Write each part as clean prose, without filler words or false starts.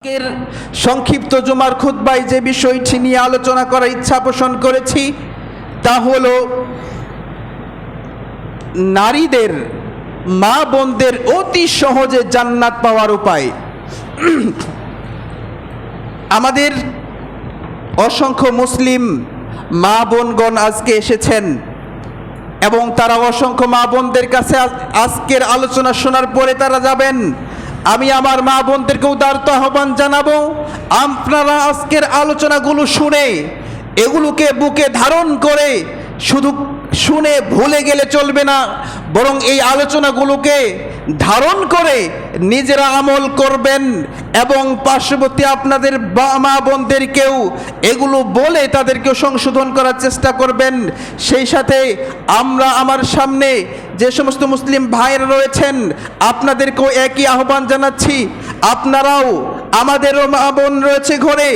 আজকের সংক্ষিপ্ত জুমার খুতবায় যে বিষয়টি নিয়ে আলোচনা করার ইচ্ছা পোষণ করেছি তা হলো নারীদের মা বোনদের অতি সহজে জান্নাত পাওয়ার উপায়। আমাদের অসংখ্য মুসলিম মা বোনগণ আজকে এসেছেন এবং তারা অসংখ্য মা বোনদের কাছে আজকের আলোচনা শোনার পরে তারা যাবেন। আমি আমার মা বোনদেরকে উদারত আহ্বান জানাবো, আপনারা আজকের আলোচনাগুলো শুনে এগুলোকে বুকে ধারণ করে শুধু শুনে ভুলে গেলে চলবে না, বরং এই আলোচনাগুলোকে ধারণ করে নিজেরা আমল করবেন এবং পার্শ্ববর্তী আপনাদের মা বোনদেরকেও এগুলো বলে তাদেরকেও সংশোধন করার চেষ্টা করবেন। সেই সাথে আমার সামনে যে সমস্ত মুসলিম ভাইরা রয়েছেন আপনাদেরকেও একই আহ্বান জানাচ্ছি, আপনারাও আমাদেরও মা বোন রয়েছে ঘরে,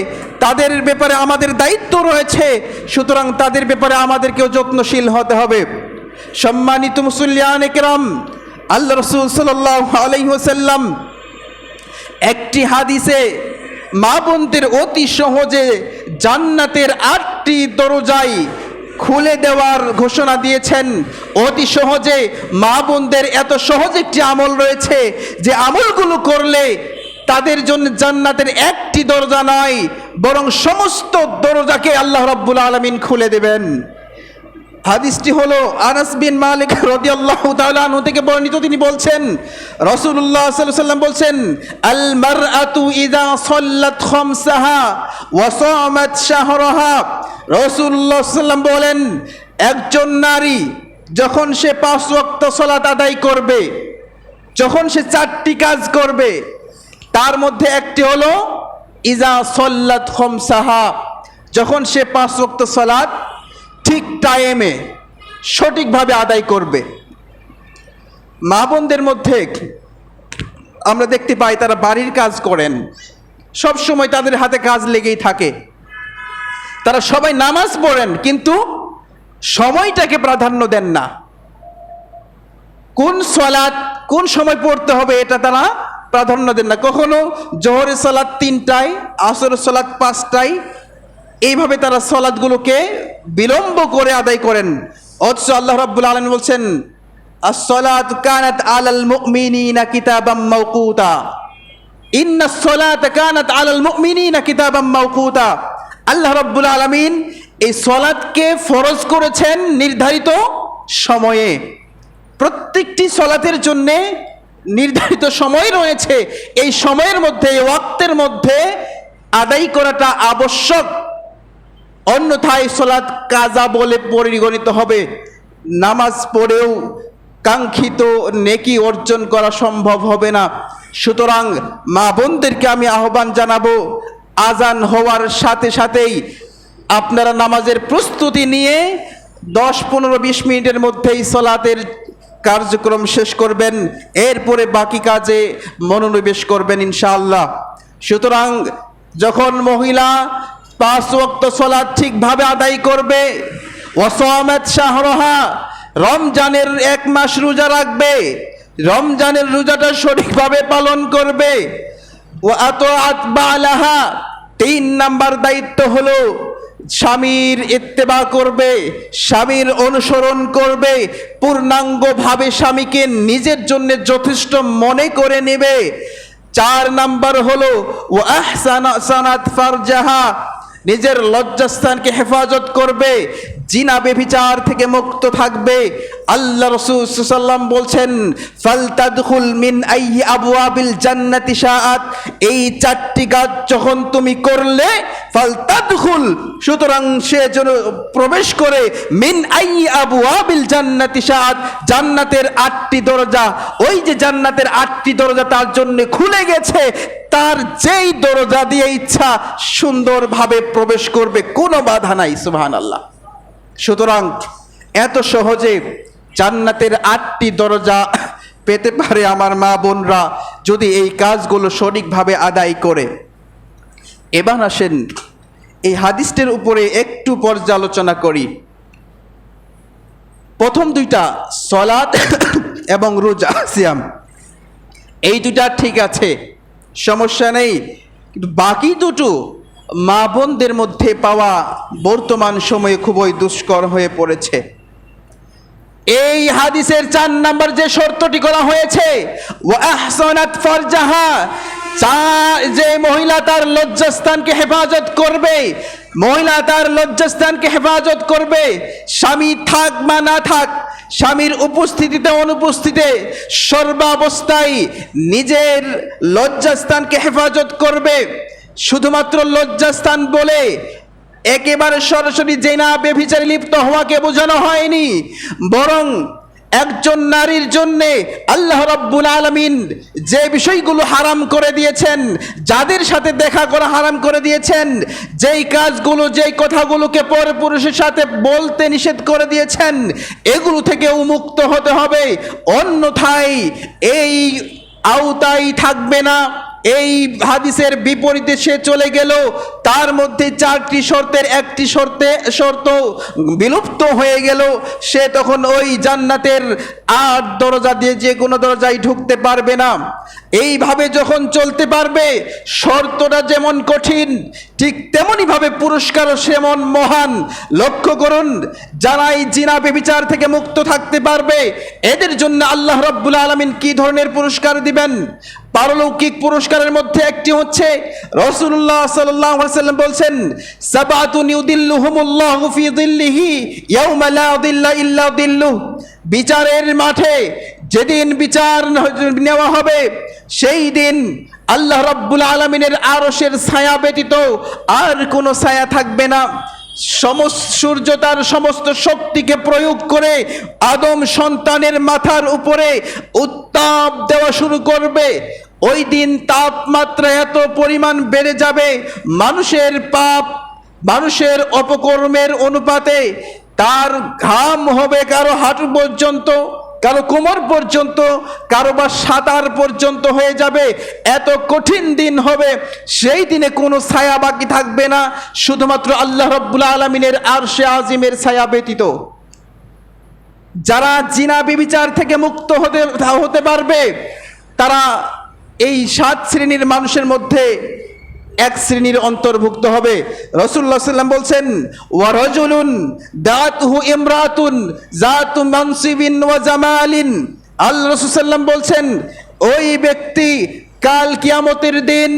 তাদের ব্যাপারে আমাদের দায়িত্ব রয়েছে, সুতরাং তাদের ব্যাপারে আমাদেরকেও যত্নশীল হতে হবে। সম্মানিত মুসল্লিয়ানে কেরাম, আল্লাহ রাসূল সাল্লাল্লাহু আলাইহি ওয়াসাল্লাম একটি হাদিসে মা বোনদের অতি সহজে জান্নাতের 8টি দরজায় খুলে দেওয়ার ঘোষণা দিয়েছেন। অতি সহজে মা বোনদের এত সহজ একটি আমল রয়েছে যে আমলগুলো করলে তাদের জন্য জান্নাতের একটি দরজা নয় বরং সমস্ত দরজাকে আল্লাহ রাব্বুল আলামিন খুলে দেবেন। হাদিসটি হলো আনাস বিন মালিক রাদিয়াল্লাহু তাআলা আনহু থেকে বর্ণিত। তিনি বলছেন, রাসূলুল্লাহ সাল্লাল্লাহু আলাইহি ওয়াসাল্লাম বলছেন, আল মারআতু ইযা সাল্লাত খামসাহা ওয়া সামাত শাহরাহা। রাসূলুল্লাহ সাল্লাল্লাহু আলাইহি ওয়াসাল্লাম বলেন, একজন নারী যখন সে 5 ওয়াক্ত সালাত আদায় করবে, যখন সে 4টি কাজ করবে, তার মধ্যে একটি হলো ইযা সাল্লাত খামসাহা, যখন সে 5 ওয়াক্ত সালাত ঠিক টাইমে সঠিকভাবে আদায় করবে। মা বোনদের মধ্যে আমরা দেখতে পাই তারা বাড়ির কাজ করেন, সব সময় তাদের হাতে কাজ লেগেই থাকে, তারা সবাই নামাজ পড়েন কিন্তু সময়টাকে প্রাধান্য দেন না। কোন সালাত কোন সময় পড়তে হবে এটা তারা প্রাধান্য দেন না। কখনো জোহরের সালাত 3টায়, আসরের সালাত 5টায়, এইভাবে তারা সালাতগুলোকে বিলম্ব করে আদায় করেন। অথচ আল্লাহ রাব্বুল আলামিন বলছেন, আস-সালাতু কানাত আলাল মুমিনিনা কিতাবাম মাওকুতা, ইন্নাস সালাতা কানাত আলাল মুমিনিনা কিতাবাম মাওকুতা। আল্লাহ রাব্বুল আলামিন এই সালাতকে ফরজ করেছেন নির্ধারিত সময়ে। প্রত্যেকটি সালাতের জন্য নির্ধারিত সময় রয়েছে, এই সময়ের মধ্যে, এই ওয়াক্তের মধ্যে আদায় করাটা আবশ্যক, অন্যথায় সালাত কাজা বলে পরিগণিত হবে। নামাজ পড়েও কাঙ্ক্ষিত নেকি অর্জন করা সম্ভব হবে না। সুতরাং মা বোনদেরকে আমি আহ্বান জানাবো, আজান হওয়ার সাথে সাথেই আপনারা নামাজের প্রস্তুতি নিয়ে 10-15-20 মিনিটের মধ্যেই সালাতের কার্যক্রম শেষ করবেন, এরপরে বাকি কাজে মনোনিবেশ করবেন ইনশাআল্লাহ। সুতরাং যখন মহিলা 5 ওয়াক্ত সালাত ঠিকভাবে আদায় করবে, ওয়াসামাত শাহরাহা, রমজানের 1 মাস রোজা রাখবে, রমজানের রোজাটা সঠিকভাবে পালন করবে, ওয়া আতাআত বালাহা, 3 নাম্বার দায়িত্ব হলো স্বামীর ইত্তেবা করবে, স্বামীর অনুসরণ করবে, পূর্ণাঙ্গভাবে স্বামীকে নিজের জন্য যথেষ্ট মনে করে নেবে। 4 নাম্বার হলো ওয়া আহসানাত ফারজাহা, নিজের লজ্জাস্থানকে হেফাজত করবে, জিনা ব্যভিচার থেকে মুক্ত থাকবে। আল্লাহ রাসূল সাল্লাল্লাহু আলাইহি ওয়াসাল্লাম বলছেন, ফালতাদখুল মিন আইয়ি আবওয়াবিল জান্নাতি শাআত, এই 4টি কাজ যখন তুমি করলে, ফালতাদখুল, সুতরাং সে যেন প্রবেশ করে, মিন আইয়ি আবওয়াবিল জান্নাতি শাআত, জান্নাতের 8টি দরজা, ওই যে জান্নাতের 8টি দরজা তার জন্য খুলে গেছে, তার যেই দরজা দিয়ে ইচ্ছা সুন্দরভাবে প্রবেশ করবে, কোনো বাধা নাই। সুবহানাল্লাহ। সুতরাং এত সহজে জান্নাতের 8টি দরজা পেতে পারে আমার মা বোনরা যদি এই কাজগুলো সঠিকভাবে আদায় করে। এবার আসেন এই হাদিসটির উপরে একটু পর্যালোচনা করি। প্রথম 2টা সালাত এবং রোজা, সিয়াম, এই 2টা ঠিক আছে, সমস্যা নেই। কিন্তু বাকি দুটো মা বোনদের মধ্যে পাওয়া বর্তমান সময়ে খুবই দুষ্কর হয়ে পড়েছে। এই হাদিসের 4 নম্বর যে শর্তটি করা হয়েছে, ওয়া আহসানাত ফারজাহা, যে মহিলা তার লজ্জাস্থানকে হেফাজত করবে, মহিলা তার লজ্জাস্থানকে হেফাজত করবে, স্বামী থাক বা না থাক, স্বামীর উপস্থিতিতে অনুপস্থিতিতে সর্বাবস্থায় নিজের লজ্জাস্থানকে হেফাজত করবে। শুধুমাত্র লজ্জাস্থান বলে একেবারে সরাসরি জেনা ব্যভিচারে লিপ্ত হওয়াকে বোঝানো হয়নি, বরং একজন নারীর জন্যে আল্লাহ রাব্বুল আলামিন যে বিষয়গুলো হারাম করে দিয়েছেন, যাদের সাথে দেখা করা হারাম করে দিয়েছেন, যেই কাজগুলো যেই কথাগুলোকে পরপুরুষের সাথে বলতে নিষেধ করে দিয়েছেন, এগুলো থেকে মুক্ত হতে হবে। অন্যথায় এই আওতায় থাকবে না। এই হাদিসের বিপরীতে সে চলে গেল, তার মধ্যে 4টি শর্তের একটি শর্ত বিলুপ্ত হয়ে গেল, সে তখন ওই জান্নাতের 8 দরজা দিয়ে যে কোনো দরজায় ঢুকতে পারবে না। এইভাবে যখন চলতে পারবে, শর্তটা যেমন কঠিন ঠিক তেমনি ভাবে পুরস্কারও সেমন মহান। লক্ষ্য করুন, যারা এই জিনা ব্যভিচার থেকে মুক্ত থাকতে পারবে, এদের জন্য আল্লাহ রাব্বুল আলামিন কি ধরনের পুরস্কার দিবেন? পারলৌকিক পুরস্কারের মধ্যে একটি হচ্ছে, রাসূলুল্লাহ সাল্লাল্লাহু আলাইহি ওয়াসাল্লাম বলছেন, সাবাতুন ইউদিল্লুহুমুল্লাহু ফি যিল্লিহি ইয়াওমা লা যিল্লা ইল্লা যিল্লুহ। বিচারের মাঠে যেদিন বিচার নেওয়া হবে, সেই দিন আল্লাহ রাব্বুল আলামিনের আরশের ছায়া ব্যতীত আর কোনো ছায়া থাকবে না। সূর্য তার সমস্ত শক্তিকে প্রয়োগ করে আদম সন্তানের মাথার উপরে উত্তাপ দেওয়া শুরু করবে। ওই দিন তাপমাত্রা এত পরিমাণ বেড়ে যাবে, মানুষের পাপ, মানুষের অপকর্মের অনুপাতে তার ঘাম হবে কারো হাঁটু পর্যন্ত, কারো কোমর পর্যন্ত, কারো বা সাঁতার পর্যন্ত হয়ে যাবে। এত কঠিন দিন হবে, সেই দিনে কোনো ছায়া বাকি থাকবে না, শুধুমাত্র আল্লাহ রাব্বুল আলামিনের আরশে আজিমের ছায়া ব্যতীত। যারা জিনা ব্যভিচার থেকে মুক্ত হতে পারবে, তারা এই 7 শ্রেণীর মানুষের মধ্যে এক শ্রেণীর অন্তর্ভুক্ত হবে। রাসূলুল্লাহ সাল্লাল্লাহু আলাইহি ওয়াসাল্লাম বলছেন, ওয়া রাজুলুন দাতুহু ইমরাতুন যাতু মানসিবিন ওয়া জামালিন। আল্লাহ রাসূল সাল্লাল্লাহু আলাইহি ওয়াসাল্লাম বলছেন, ওই ব্যক্তি কাল কিয়ামতের দিন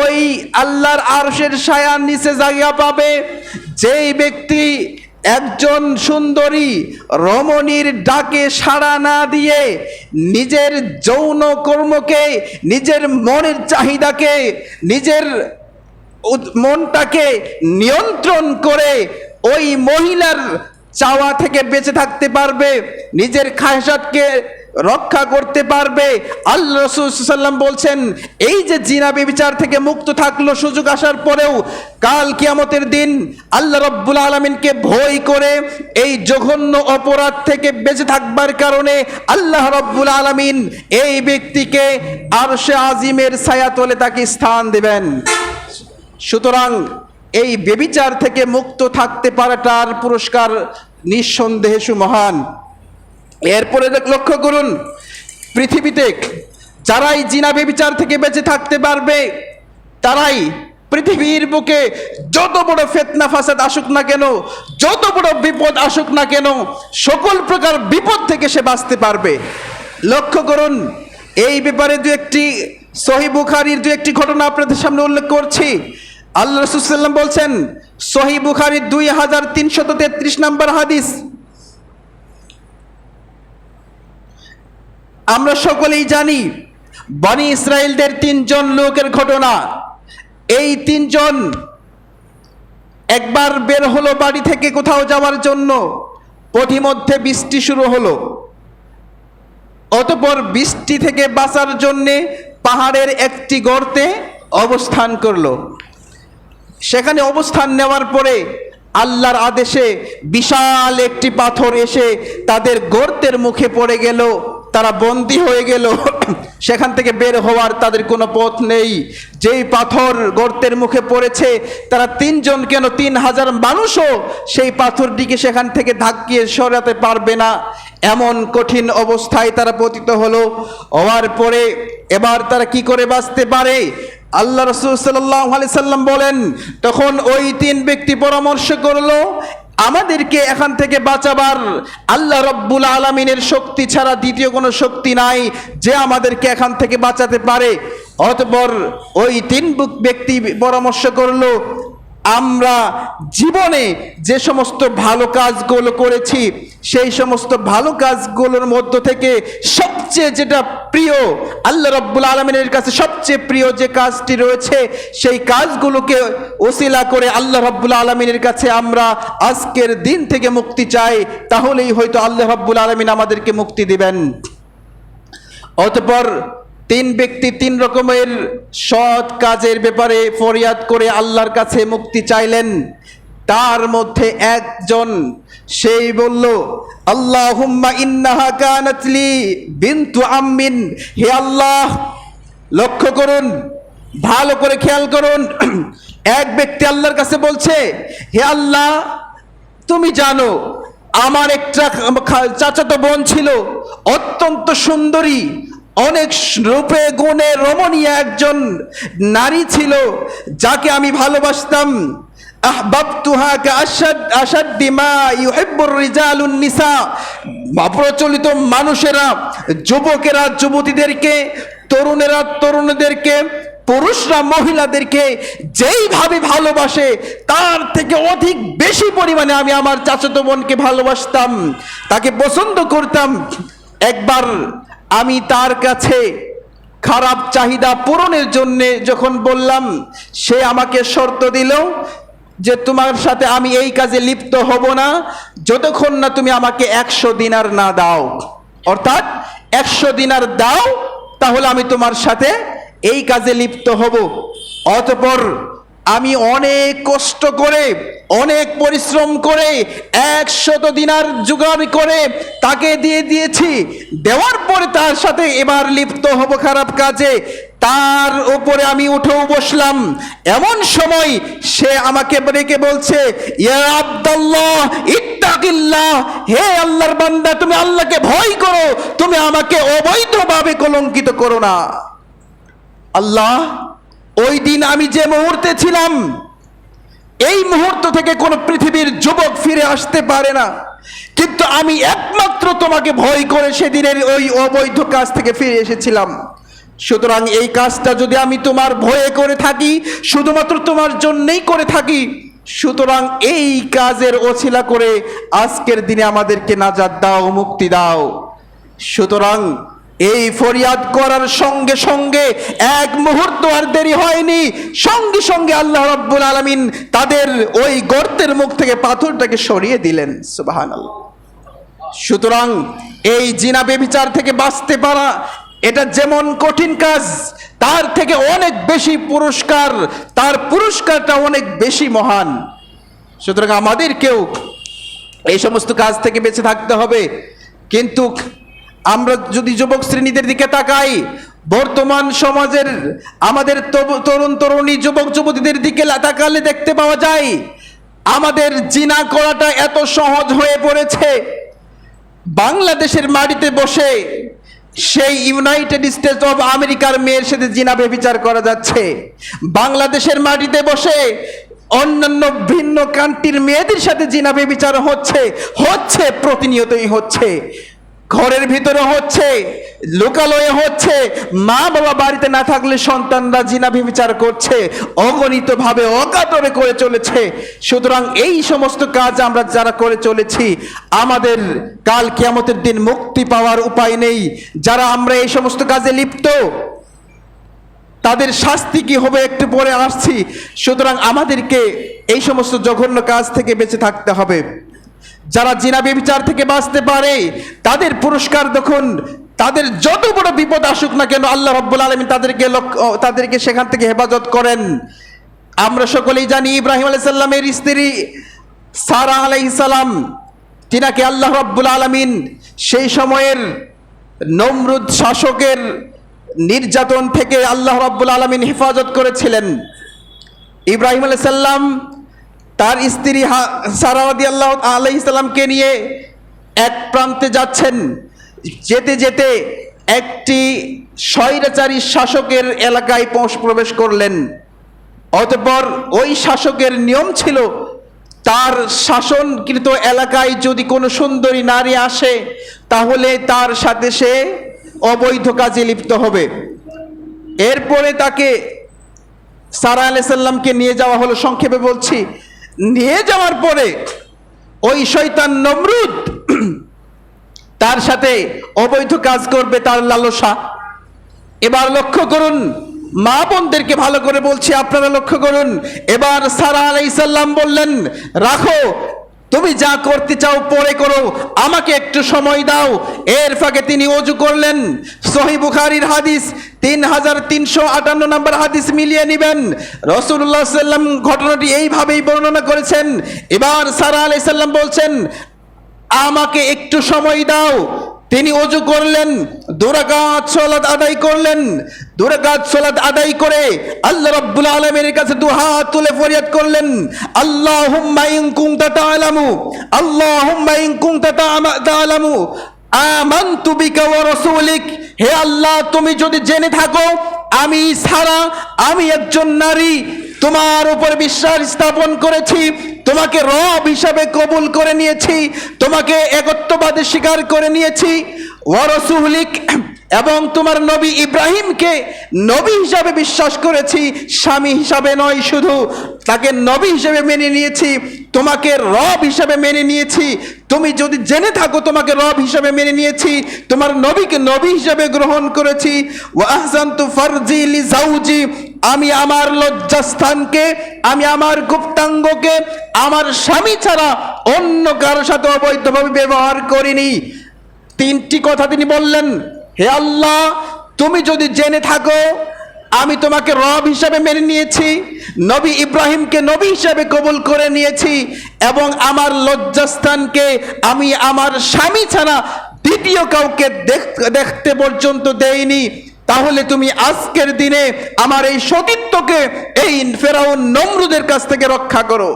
ওই আল্লাহর আরশের ছায়ার নিচে জায়গা পাবে, যেই ব্যক্তি একজন সুন্দরী রমণীর ডাকে সাড়া না দিয়ে নিজের যৌন কর্মকে, নিজের মনের চাহিদাকে, নিজের মনটাকে নিয়ন্ত্রণ করে ওই মহিলার চাওয়া থেকে বেঁচে থাকতে পারবে, নিজের খায়সাতকে রক্ষা করতে পারবে। আল্লাহ রাসূল সাল্লাল্লাহু আলাইহি ওয়াসাল্লাম বলছেন, এই যে জিনা ব্যভিচার থেকে মুক্ত থাকলো সুযোগ আসার পরেও, কাল কিয়ামতের দিন আল্লাহ রাব্বুল আলামিনকে ভয় করে এই জঘন্য অপরাধ থেকে বেঁচে থাকবার কারণে আল্লাহ রাব্বুল আলামিন এই ব্যক্তিকে আরশে আজিমের ছায়াতলে তাকে স্থান দেবেন। সুতরাং এই ব্যভিচার থেকে মুক্ত থাকতে পারাটার পুরস্কার নিঃসন্দেহে সুমহান। এরপরে লক্ষ্য করুন, পৃথিবীতে যারাই জিনা ব্যভিচার থেকে বেঁচে থাকতে পারবে, তারাই পৃথিবীর বুকে যত বড় ফিতনা ফাসাদ আসুক না কেন, যত বড় বিপদ আসুক না কেন, সকল প্রকার বিপদ থেকে সে বাঁচতে পারবে। লক্ষ্য করুন, এই ব্যাপারে সহিহ বুখারীর 2-1টি ঘটনা আপনাদের সামনে উল্লেখ করছি। আল্লাহ রাসূল সাল্লাল্লাহু আলাইহি ওয়াসাল্লাম বলছেন, সহিহ বুখারীর 2333 নম্বর হাদিস, আমরা সকলেই জানি বনি ইসরাইলদের 3 জন লোকের ঘটনা। এই 3 জন একবার বের হলো বাড়ি থেকে কোথাও যাওয়ার জন্য, পথিমধ্যে বৃষ্টি শুরু হলো। অতঃপর বৃষ্টি থেকে বাঁচার জন্যে পাহাড়ের একটি গর্তে অবস্থান করলো। সেখানে অবস্থান নেওয়ার পরে আল্লাহর আদেশে বিশাল একটি পাথর এসে তাদের গর্তের মুখে পড়ে গেল, তারা বন্দী হয়ে গেল। সেখান থেকে বের হওয়ার তাদের কোনো পথ নেই। যেই পাথর গর্তের মুখে পড়েছে, তারা 3 জন কেন 3000 মানুষও সেই পাথরটিকে সেখান থেকে ধাক্কিয়ে সরাতে পারবে না। এমন কঠিন অবস্থায় তারা পতিত হলো। হওয়ার পরে এবার তারা কি করে বাঁচতে পারে? আল্লাহ রাসূল সাল্লাল্লাহু আলাইহি সাল্লাম বলেন, তখন ওই তিন ব্যক্তি পরামর্শ করলো, আমাদেরকে এখান থেকে বাঁচাবার আল্লাহ রাব্বুল আলামিনের শক্তি ছাড়া দ্বিতীয় কোনো শক্তি নাই যে আমাদেরকে এখান থেকে বাঁচাতে পারে। অতঃপর ওই তিন ব্যক্তি পরামর্শ করলো, আমরা জীবনে যে সমস্ত ভালো কাজগুলো করেছি সেই সমস্ত ভালো কাজগুলোর মধ্য থেকে সবচেয়ে যেটা প্রিয়, আল্লাহ রাব্বুল আলামিনের কাছে সবচেয়ে প্রিয় যে কাজটি রয়েছে, সেই কাজগুলোকে ওসিলা করে আল্লাহ রাব্বুল আলামিনের কাছে আমরা আজকের দিন থেকে মুক্তি চাই, তাহলেই হয়তো আল্লাহ রাব্বুল আলামিন আমাদেরকে মুক্তি দিবেন। অতঃপর তিন ব্যক্তি তিন রকমের সৎ কাজের ব্যাপারে ফরিয়াদ করে আল্লাহর কাছে মুক্তি চাইলেন। তার মধ্যে একজন সেই বলল, আল্লাহুম্মা ইন্নাহা কানাত লি বিনতু আম্মিন, হে আল্লাহ, লক্ষ্য করুন, ভালো করে খেয়াল করুন, এক ব্যক্তি আল্লাহর কাছে বলছে, হে আল্লাহ, তুমি জানো আমার একটা চাচাতো বোন ছিল, অত্যন্ত সুন্দরী, অনেক রূপে গুণে রমণীয় একজন নারী ছিল, যাকে আমি ভালোবাসতাম। আহবাবতুহা কাআশাদ্দি মা ইউহিব্বুর রিজালুন নিসা। প্রচলিত মানুষেরা, যুবকেরা যুবতীদেরকে, তরুণেরা তরুণীদেরকে, পুরুষরা মহিলাদেরকে যেইভাবে ভালোবাসে তার থেকে অধিক বেশি পরিমাণে আমি আমার চাচাতো বোনকে ভালোবাসতাম, তাকে পছন্দ করতাম। একবার আমি তার কাছে খারাপ চাহিদা পূরণের জন্য যখন বললাম, সে আমাকে শর্ত দিল যে তোমার সাথে আমি এই কাজে লিপ্ত হব না যতক্ষণ না তুমি আমাকে 100 দিনার না দাও, অর্থাৎ 100 দিনার দাও, তাহলে আমি তোমার সাথে এই কাজে লিপ্ত হব। অতঃপর আমি অনেক কষ্ট করে, অনেক পরিশ্রম করে 100 দিনার জোগাড় করে তাকে দিয়ে দিয়েছি। দেওয়ার পরে তার সাথে এবার লিপ্ত হব খারাপ কাজে, তার উপরে আমি উঠেও বসলাম। এমন সময় সে আমাকে ডেকে বলছে, ইয়া আব্দুল্লাহ ইত্তাকিল্লাহ, হে আল্লাহর বান্দা, তুমি আল্লাহকে ভয় করো, তুমি আমাকে অবৈধভাবে কলঙ্কিত করো না। আল্লাহ, ওই দিন আমি যে মুহূর্তে ছিলাম, এই মুহূর্ত থেকে কোনো পৃথিবীর যুবক ফিরে আসতে পারে না, কিন্তু আমি একমাত্র তোমাকে ভয় করে সেদিনের ওই অবৈধ কাজ থেকে ফিরে এসেছিলাম। সুতরাং এই কাজটা যদি আমি তোমার ভয়ে করে থাকি, শুধুমাত্র তোমার জন্যই করে থাকি, সুতরাং এই কাজের ওছিলা করে আজকের দিনে আমাদেরকে নাজাত দাও, মুক্তি দাও। সুতরাং এই ফরিয়াদ করার সঙ্গে সঙ্গে এক মুহূর্ত আর দেরি হয়নি, সঙ্গে সঙ্গে আল্লাহ রাব্বুল আলামিন তাদের ওই গর্তের মুখ থেকে পাথরটাকে সরিয়ে দিলেন। সুবহানাল্লাহ। সুতরাং এই জিনা ব্যভিচার থেকে বাঁচতে পারা, এটা যেমন কঠিন কাজ, তার থেকে অনেক বেশি পুরস্কার, তার পুরস্কারটা অনেক বেশি মহান। সুতরাং আমাদেরকেও এই সমস্ত কাজ থেকে বেঁচে থাকতে হবে। কিন্তু আমরা যদি যুবক শ্রেণীদের দিকে তাকাই, বর্তমান সমাজের আমাদের তরুণ তরুণী যুবক যুবতীদের দিকে তাকালে দেখতে পাওয়া যায় আমাদের জিনা করাটা এত সহজ হয়ে পড়েছে। বাংলাদেশের মাটিতে বসে সেই ইউনাইটেড স্টেটস অফ আমেরিকার মেয়ের সাথে জিনা ব্যভিচার করা যাচ্ছে। বাংলাদেশের মাটিতে বসে অন্যান্য ভিন্ন কান্ট্রির মেয়েদের সাথে জিনা ব্যভিচার হচ্ছে প্রতিনিয়তই হচ্ছে। ঘরের ভিতরে হচ্ছে, লোকালয়ে হচ্ছে, মা বাবা বাড়িতে না থাকলে সন্তানরা জিনা ব্যভিচার করছে, অগণিতভাবে অকাতরে করে চলেছে। সুতরাং এই সমস্ত কাজ আমরা যারা করে চলেছি, আমাদের কাল কিয়ামতের দিন মুক্তি পাওয়ার উপায় নেই। যারা আমরা এই সমস্ত কাজে লিপ্ত, তাদের শাস্তি কি হবে একটু পরে আসছি। সুতরাং আমাদেরকে এই সমস্ত জঘন্য কাজ থেকে বেঁচে থাকতে হবে। যারা জিনা ব্যভিচার থেকে বাঁচতে পারে তাদের পুরস্কার দেখুন, তাদের যত বড় বিপদ আসুক না কেন আল্লাহ রাব্বুল আলামিন তাদেরকে সেখান থেকে হেফাজত করেন। আমরা সকলেই জানি ইব্রাহিম আলাইহিস সালামের স্ত্রী সারা আলাইহিস সালাম, তিনাকে আল্লাহ রাব্বুল আলামিন সেই সময়ের নমরুদ শাসকের নির্যাতন থেকে আল্লাহ রাব্বুল আলামিন হেফাজত করেছিলেন। ইব্রাহিম আলাইহিস সালাম তার স্ত্রী সারা রাদিয়াল্লাহু আলাইহিস সালামকে নিয়ে এক প্রান্তে যাচ্ছেন, যেতে যেতে একটি স্বৈরাচারী শাসকের এলাকায় প্রবেশ করলেন। অতঃপর ওই শাসকের নিয়ম ছিল, তার শাসনকৃত এলাকায় যদি কোনো সুন্দরী নারী আসে তাহলে তার সাথে সে অবৈধ কাজে লিপ্ত হবে। এরপরে তাকে সারা আলাইহিস সালামকে নিয়ে যাওয়া হলো। সংক্ষেপে বলছি, নিয়ে যাওয়ার পরে ওই শয়তান নমরুদ তার সাথে অবৈধ কাজ করবে, তার লালসা। এবার লক্ষ্য করুন, মা বোনদেরকে ভালো করে বলছি, আপনারা লক্ষ্য করুন। এবার সারা আলাইহিস সালাম বললেন, রাখো, তুমি যা করতে চাও পরে করো, আমাকে একটু সময় দাও। এর ফাঁকে তিনি ওযু করলেন। সহিহ বুখারীর হাদিস 3358 নম্বর হাদিস মিলিয়ে নেবেন। রাসূলুল্লাহ সাল্লাল্লাহু আলাইহি ওয়াসাল্লাম ঘটনাটি এইভাবেই বর্ণনা করেছেন। এবার সারা আলাইহিস সালাম বলছেন, আমাকে একটু সময় দাও। তিনি ওযু করলেন, 2 রাকাত সালাত আদায় করলেন। 2 রাকাত সালাত আদায় করে আল্লাহ রাব্বুল আলামিনের কাছে দুহাত তুলে ফরিয়াদ করলেন, আল্লাহুম্মা ইন কুনতা তা'লামু, আল্লাহুম্মা ইন কুনতা তা'লামু আমানতু বিকা ওয়া রাসূলিক। হে আল্লাহ, তুমি যদি জেনে থাকো আমি সারা, আমি একজন নারী, তোমার উপর বিশ্বাস স্থাপন করেছি, তোমাকে রব হিসাবে কবুল করে নিয়েছি, তোমাকে একত্ববাদে স্বীকার করে নিয়েছি, ওয়া রাসূলিক, এবং তোমার নবী ইব্রাহিমকে নবী হিসাবে বিশ্বাস করেছি, স্বামী হিসাবে নয়, শুধু তাকে নবী হিসাবে মেনে নিয়েছি, তোমাকে রব হিসাবে মেনে নিয়েছি। তুমি যদি জেনে থাকো তোমাকে রব হিসাবে মেনে নিয়েছি, তোমার নবীকে নবী হিসাবে গ্রহণ করেছি। ওয়া আহসানতু ফারজি লি যাওজি, আমি আমার লজ্জাস্থানকে, আমি আমার গুপ্তাঙ্গকে আমার স্বামী ছাড়া অন্য কারোর সাথে অবৈধভাবে ব্যবহার করিনি। 3টি কথা তিনি বললেন, হে আল্লাহ, তুমি যদি জেনে থাকো আমি তোমাকে রব হিসাবে মেনে নিয়েছি, নবী ইব্রাহিমকে নবী হিসাবে কবুল করে নিয়েছি, এবং আমার লজ্জাস্থানকে আমি আমার স্বামী ছাড়া দ্বিতীয় কাউকে দেখতে পর্যন্ত দেইনি, তাহলে তুমি আজকের দিনে আমার এই সতীত্বকে এই ফেরাউন নমরুদের কাছ থেকে রক্ষা করো।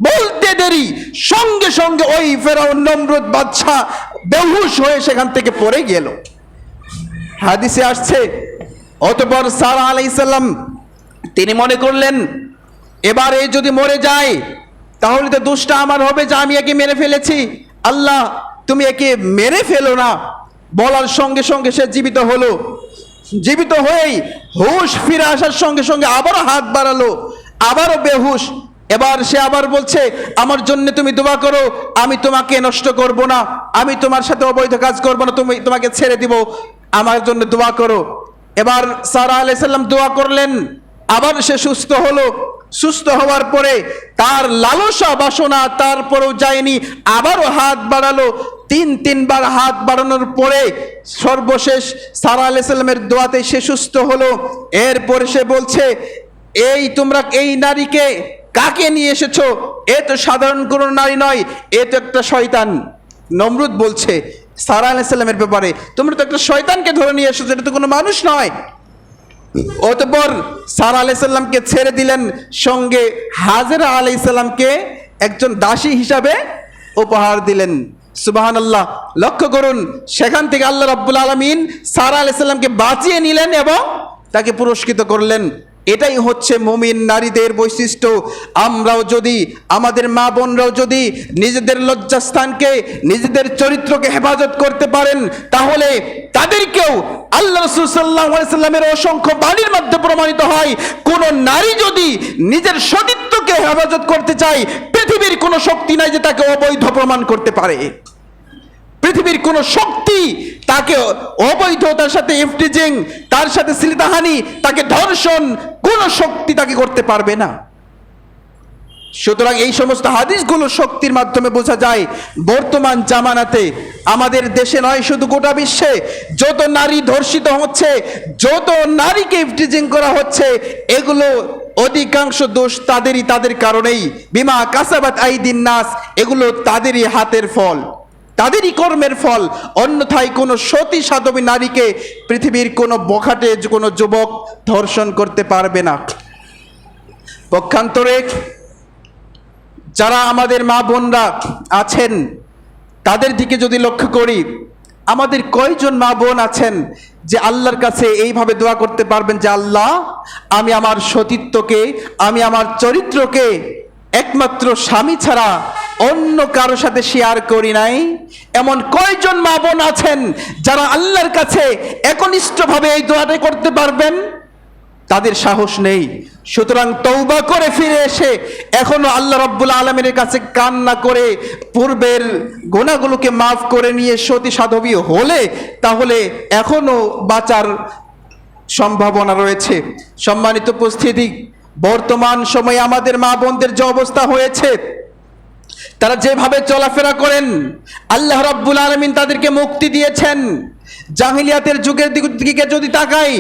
বলতে দেরি, সঙ্গে সঙ্গে ওই ফেরাউন নমরুদ বাদশা বেহুশ হয়ে সেখান থেকে পড়ে গেল। হাদিসে আসছে, অতঃপর সারা আলাইহিস সালাম তিনি মনে করলেন, এবারে যদি মরে যায় তাহলে তো দোষটা আমার হবে যে আমি একে মেরে ফেলেছি। আল্লাহ, তুমি একে মেরে ফেলো না। বলার সঙ্গে সঙ্গে সে জীবিত হলো। জীবিত হয়েই হুশ ফিরে আসার সঙ্গে সঙ্গে আবারও হাত বাড়ালো, আবারও বেহুশ। এবার সে আবার বলছে, আমার জন্য তুমি দোয়া করো, আমি তোমাকে নষ্ট করব না, আমি তোমার সাথে অবৈধ কাজ করব না, তোমাকে ছেড়ে দিব, আমার জন্য দোয়া করো। এবার সারা আলাইহিস সালাম দোয়া করলেন, আবার সে সুস্থ হলো। সুস্থ হওয়ার পরে তার লালসা বাসনা তারপরেও যায়নি, আবারও হাত বাড়ালো। 3বার হাত বাড়ানোর পরে সর্বশেষ সারা আলাইহিস সালামের দোয়াতে সে সুস্থ হলো। এরপরে সে বলছে, তোমরা এই নারীকে কাকে নিয়ে এসেছো? এ তো সাধারণ কোনো নারী নয়, এ তো একটা শয়তান। নমরুদ বলছে সারা আলাইহিস সালামের ব্যাপারে, তোমরা তো একটা শয়তানকে ধরে নিয়ে এসেছো, এটা তো কোনো মানুষ নয়। অতঃপর সারা আলাইহিস সালামকে ছেড়ে দিলেন, সঙ্গে হাজেরা আলাইহিস সালামকে একজন দাসী হিসাবে উপহার দিলেন। সুবহানাল্লাহ। লক্ষ্য করুন, সেখান থেকে আল্লাহ রাব্বুল আলামিন সারা আলাইহিস সালামকে বাঁচিয়ে নিলেন এবং তাকে পুরস্কৃত করলেন। এটাই হচ্ছে মুমিন নারীদের বৈশিষ্ট্য। আমরাও যদি, আমাদের মা বোনরাও যদি নিজেদের লজ্জাস্থানকে, নিজেদের চরিত্রকে হেফাজত করতে পারেন, তাহলে তাদেরকেও আল্লাহ রাসূল সাল্লাল্লাহু আলাইহি ওয়াসাল্লামের অসংখ্য বাণীর মধ্যে প্রমাণিত হয়, কোন নারী যদি নিজের সতীত্বকে হেফাজত করতে চায়, পৃথিবীর কোনো শক্তি নাই যে তাকে অবৈধ প্রমাণ করতে পারে। পৃথিবীর কোন শক্তি তাকে অবৈধতার সাথে ইফটিজিং, তার সাথে শ্লীলতাহানি, তাকে ধর্ষণ, কোন শক্তি তাকে করতে পারবে না। সুতরাং এই সমস্ত হাদিসগুলো শক্তির মাধ্যমে বোঝা যায় বর্তমান জামানাতে আমাদের দেশে নয়, শুধু গোটা বিশ্বে যত নারী ধর্ষিত হচ্ছে, যত নারীকে ইফটিজিং করা হচ্ছে, এগুলো অধিকাংশ দোষ তাদের কারণেই। বিমা কাসাবাত আইদিন নাস, এগুলো তাদেরই হাতের ফল, তাদেরই কর্মের ফল। অন্যথায় কোনো সতী সাধবী নারীকে পৃথিবীর কোনো বখাটে কোনো যুবক ধর্ষণ করতে পারবে না। পক্ষান্তরে যারা আমাদের মা বোনরা আছেন তাদের দিকে যদি লক্ষ্য করি, আমাদের কয়জন মা বোন আছেন যে আল্লাহর কাছে এইভাবে দোয়া করতে পারবেন যে আল্লাহ, আমি আমার সতীত্বকে, আমি আমার চরিত্রকে একমাত্র স্বামী ছাড়া অন্য কারো সাথে শেয়ার করি নাই? এমন কয়জন মা বোন আছেন যারা আল্লাহর কাছে একনিষ্ঠভাবে এই দোয়াটা করতে পারবেন? তাদের সাহস নেই। সুতরাং তওবা করে ফিরে এসে এখনো আল্লাহ রাব্বুল আলামিনের কাছে কান্না করে পূর্বের গুনাহগুলোকে মাফ করে নিয়ে সতী সাধবী হলে তাহলে এখনো বাঁচার সম্ভাবনা রয়েছে। সম্মানিত উপস্থিতি, বর্তমান সময়ে আমাদের মা বোনদের যে অবস্থা হয়েছে, তারা যেভাবে চলাফেরা করেন, আল্লাহ রাব্বুল আলামিন তাদেরকে মুক্তি দিয়েছেন। জাহিলিয়াতের যুগের দিকে যদি তাকাই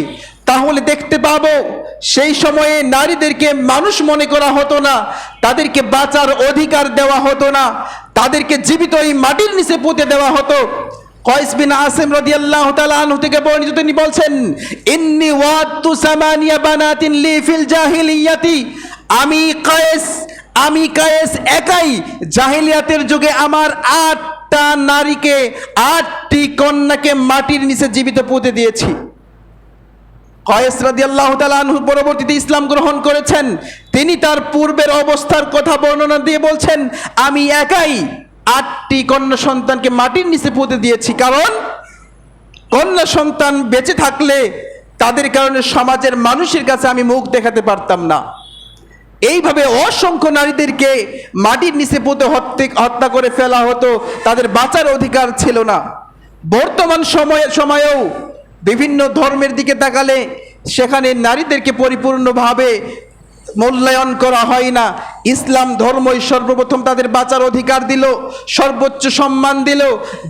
তাহলে দেখতে পাবো সেই সময়ে নারীদেরকে মানুষ মনে করা হতো না, তাদেরকে বাঁচার অধিকার দেওয়া হতো না, তাদেরকে জীবিত এই মাটির নিচে পুঁতে দেওয়া হতো। কয়েস বিন আসিম রাদিয়াল্লাহু তাআলা আনহু থেকে বর্ণিত, তিনি বলছেন, ইন্নী ওয়াতু সামানিয়া বানাতিন লি ফিল জাহিলিয়াতি, আমি কায়েস একাই জাহিলিয়াতের যুগে আমার 8টা নারীকে, 8টি কন্যাকে মাটির নিচে জীবিত পুঁতে দিয়েছি। কয়েস রাদিয়াল্লাহু তাআলা আনহু পরবর্তীতে ইসলাম গ্রহণ করেছেন। তিনি তার পূর্বের অবস্থার কথা বর্ণনা দিয়ে বলছেন, আমি একাই 8টি কন্যা সন্তানকে মাটির নিচে পুঁতে দিয়েছি, কারণ কন্যা সন্তান বেঁচে থাকলে তাদের কারণে সমাজের মানুষের কাছে আমি মুখ দেখাতে পারতাম না। এইভাবে অসংখ্য নারীদেরকে মাটির নিচে পুঁতে হত্যা করে ফেলা হতো, তাদের বাঁচার অধিকার ছিল না। বর্তমান সময়েও বিভিন্ন ধর্মের দিকে তাকালে সেখানে নারীদেরকে পরিপূর্ণভাবে মূল্যায়ন করা হয় না। ইসলাম ধর্মই সর্বপ্রথম তাদের বাঁচার অধিকার দিল, সর্বোচ্চ সম্মান দিল।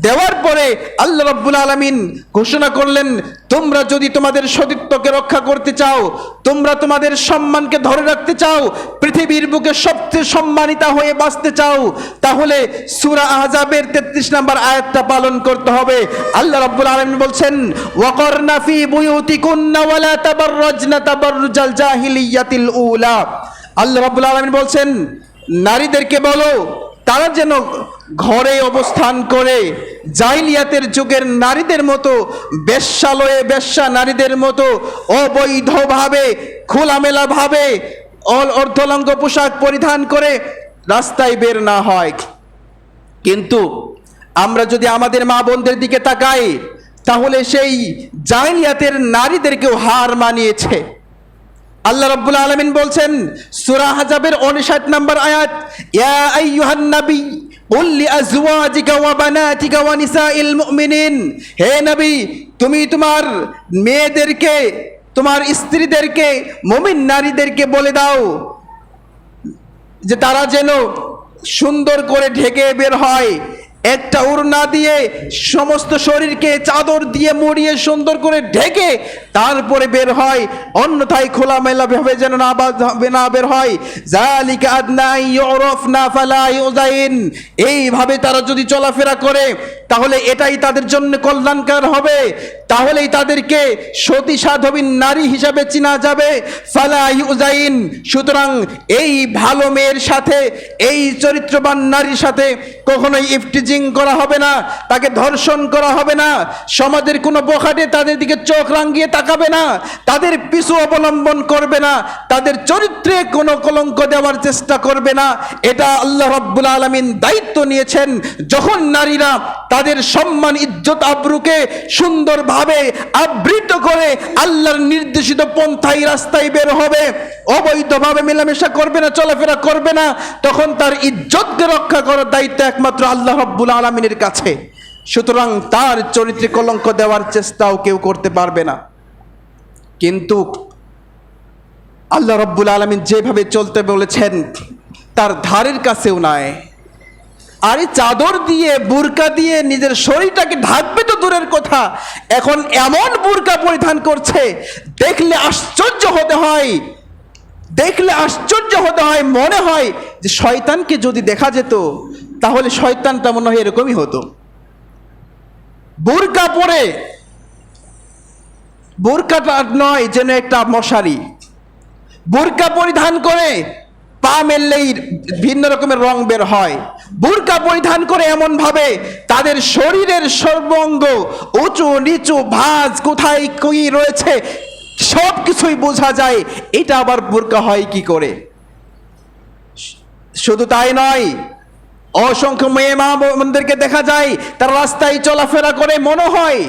দেওয়ার পরে আল্লাহ রাব্বুল আলামিন ঘোষণা করলেন, তোমরা যদি তোমাদের সতীত্বকে রক্ষা করতে চাও, তোমরা তোমাদের সম্মানকে ধরে রাখতে চাও, পৃথিবীর বুকে সবচেয়ে সম্মানিতা হয়ে বাঁচতে চাও, তাহলে সূরা আহজাবের 33 নম্বর আয়াতটা পালন করতে হবে। আল্লাহ রাব্বুল আলামিন বলছেন, ওয়াকারনা ফি বুয়ুতিকুন্না ওয়ালা তাবাররাজনা তাবাররুজাল জাহিলিয়াতিল উলা। আল্লাহ রাব্বুল আলামিন বলছেন, নারীদেরকে বলো তারা যেন ঘরে অবস্থান করে জাহিলিয়াতের যুগের নারীদের মতো, বেশ্যালয়ে বেশ্যা নারীদের মতো অবৈধভাবে খোলামেলাভাবে অর্ধলঙ্গ পোশাক পরিধান করে রাস্তায় বের না হয়। কিন্তু আমরা যদি আমাদের মা বোনদের দিকে তাকাই তাহলে সেই জাহিলিয়াতের নারীদেরকেও হার মানিয়েছে। আল্লাহ রাব্বুল আলামিন বলছেন সূরা আহজাবের 59 নম্বর আয়াত, ইয়া আইয়ুহান নবী কুল লিআজওয়াজিকা ওয়া বানাতিকা ওয়া নিসাইল মুমিনিন, হে নবী তুমি তোমার মেয়েদেরকে, তোমার স্ত্রীদেরকে, মুমিন নারীদেরকে বলে দাও যে তারা যেন সুন্দর করে ঢেকে বের হয়, একটা ওড়না দিয়ে সমস্ত শরীরকে চাদর দিয়ে মুড়িয়ে সুন্দর করে ঢেকে তারপরে বের হয়, অন্যথায় খোলামেলা ভাবে যেন না বের হয়। যালিকা আদনা ইউরাফনা ফালা ইউযাইন, এইভাবে তারা যদি চলাফেরা করে তাহলে এটাই তাদের জন্য কল্যাণকর হবে, তাহলেই তাদেরকে সতী সাধবী নারী হিসাবে চিনা যাবে। ফালা ইউযাইন, সুতরাং এই ভালো মেয়ের সাথে, এই চরিত্রবান নারীর সাথে কখনোই ইফতিজিং করা হবে না, তাকে ধর্ষণ করা হবে না, সমাজের কোনো বখাটে তাদের দিকে চোখ রাঙিয়ে তাকাবে না, তাদের পিছু অবলম্বন করবে না, তাদের চরিত্রে কোনো কলঙ্ক দেওয়ার চেষ্টা করবে না। এটা আল্লাহ রাব্বুল আলামিন দায়িত্ব নিয়েছেন। যখন নারীরা তাদের সম্মান, ইজ্জত, আবরুকে সুন্দরভাবে আবৃত করে আল্লাহর নির্দেশিত পন্থায় রাস্তায় বের হবে, অবৈধভাবে মেলামেশা করবে না, চলাফেরা করবে না, তখন তার ইজ্জতকে রক্ষা করার দায়িত্ব একমাত্র আল্লাহ রাব্বুল আলামিনের কাছে। সুতরাং তার চরিত্রে কলঙ্ক দেওয়ার চেষ্টাও কেউ করতে পারবে না। কিন্তু আল্লাহ রাব্বুল আলামিন যেভাবে চলতে বলেছেন তার ধারের কাছেও নয়। আরে চাদর দিয়ে, বুরকা দিয়ে নিজের শরীরটাকে ঢাকবে তো দূরের কথা, এখন এমন বুরকা পরিধান করছে দেখলে আশ্চর্য হতে হয়, মনে হয় যে শয়তানকে যদি দেখা যেত তাহলে শয়তানটা মনে হয় এরকমই হতো। বুরকা পরে, বুরকাটা নয় যেন একটা মশারি, বুরকা পরিধান করে পা মেললেই ভিন্ন রকমের রং বের হয়। বুরকা পরিধান করে এমন ভাবে তাদের শরীরের সর্বাঙ্গ উঁচু নিচু ভাঁজ কোথায় কি রয়েছে সব কিছুই বোঝা যায়। এটা আবার বুরকা হয় কি করে? শুধু তাই নয়, অসংখ্য মেয়ে মা বোনদেরকে দেখা যায় তার রাস্তায় চলাফেরা করে মনে হয়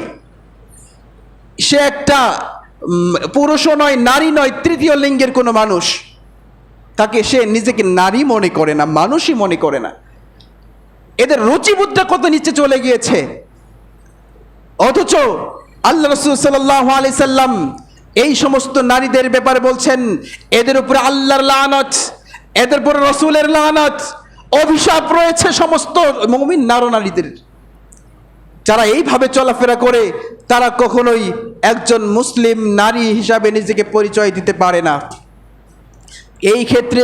সে একটা পুরুষও নয়, নারী নয়, তৃতীয় লিঙ্গের কোনো মানুষ। তাকে সে নিজেকে নারী মনে করে না, মানুষই মনে করে না। এদের রুচিবোধটা কত নিচে চলে গিয়েছে। অথচ আল্লাহ রাসূল সাল্লাল্লাহু আলাইহি সাল্লাম এই সমস্ত নারীদের ব্যাপারে বলছেন, এদের উপরে আল্লাহর লানত, এদের উপরে রাসূলের লানত, অভিশাপ রয়েছে সমস্ত মুমিন নারীদের। যারা এইভাবে চলাফেরা করে তারা কখনোই একজন মুসলিম নারী হিসাবে নিজেকে পরিচয় দিতে পারে না। এই ক্ষেত্রে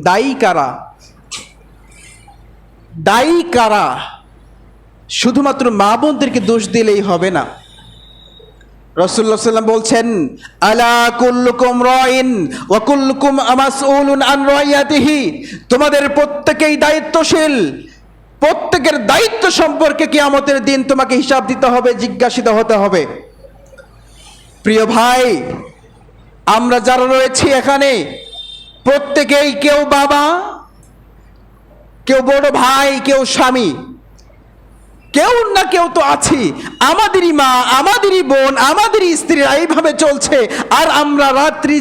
দায়ী কারা? দায়ী কারা? শুধুমাত্র মা বোনদেরকে দোষ দিলেই হবে না। রাসূলুল্লাহ সাল্লাল্লাহু আলাইহি ওয়াসাল্লাম বলছেন, আলা কুল্লুকুম রাইন ওয়া কুল্লুকুম মাসউলুন আন রাইয়াতিহি, তোমাদের প্রত্যেকেই দায়িত্বশীল, প্রত্যেকের দায়িত্ব সম্পর্কে কিয়ামতের দিন তোমাকে হিসাব দিতে হবে, জিজ্ঞাসিত হতে হবে। প্রিয় ভাই, আমরা যারা রয়েছি এখানে প্রত্যেকেই কেউ বাবা, কেউ বড় ভাই, কেউ স্বামী, কেউ না কেউ তো আছি। আমাদেরই মা, আমাদেরই বোন, আমাদেরই স্ত্রীরা এইভাবে চলছে, আর আমরা রাত্রি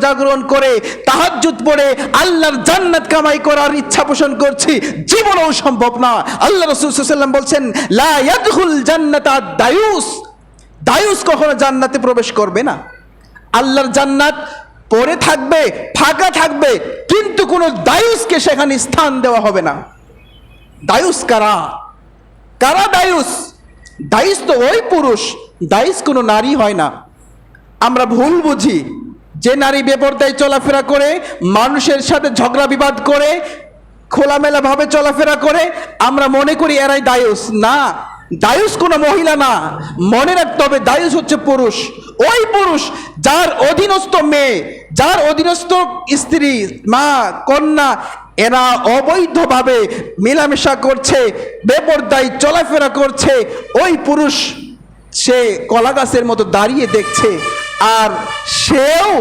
জাগরণ করে তাহাজ্জুদ পড়ে আল্লাহর জান্নাত কামাই করার ইচ্ছা পোষণ করছি। জীবনেও সম্ভব না। আল্লাহ রাসূল সাল্লাল্লাহু আলাইহি ওয়াসাল্লাম বলছেন, লা ইয়াদখুল জান্নাতা দায়ুস, দায়ুস কখনো জান্নাতে প্রবেশ করবে না। আল্লাহর জান্নাত পড়ে থাকবে, ফাঁকা থাকবে, কিন্তু কোনো দায়ুসকে সেখানে স্থান দেওয়া হবে না। দায়ুস কারা? কারা দায়ুস? দায়ুস তো ওই পুরুষ, দায়ুস কোনো নারী হয় না। আমরা ভুল বুঝি যে নারী বেপরদায় চলাফেরা করে, মানুষের সাথে ঝগড়া বিবাদ করে, খোলামেলা ভাবে চলাফেরা করে, আমরা মনে করি এরাই দায়ুস। না, দায়ুস কোনো মহিলা না। মনে রাখতে হবে দায়ুস হচ্ছে পুরুষ। ওই পুরুষ যার অধীনস্থ মেয়ে, যার অধীনস্থ স্ত্রী, মা, কন্যা, এরা অবৈধভাবে মেলামেশা করছে, বেপরদায় চলাফেরা করছে, ওই পুরুষ সে কলা গাছের মতো দাঁড়িয়ে দেখছে, আর সেও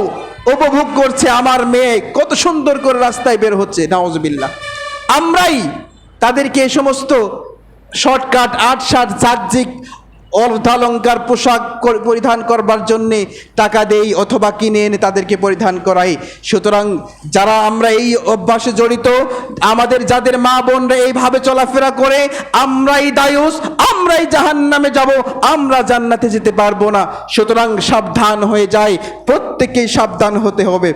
উপভোগ করছে আমার মেয়ে কত সুন্দর করে রাস্তায় বের হচ্ছে। নাউজুবিল্লাহ। আমরাই তাদেরকে এই সমস্ত শর্টকাট, আটশাট, জাকজিক, অর্ধালঙ্কার পোশাক পরিধান করবার জন্যে টাকা দেই অথবা কিনে এনে তাদেরকে পরিধান করাই। সুতরাং যারা আমরা এই অভ্যাসে জড়িত, আমাদের যাদের মা বোনরা এইভাবে চলাফেরা করে, আমরাই দায়ুস, আমরাই জাহান্নামে যাব, আমরা জান্নাতে যেতে পারবো না। সুতরাং সাবধান হয়ে যাই, প্রত্যেককেই সাবধান হতে হবে।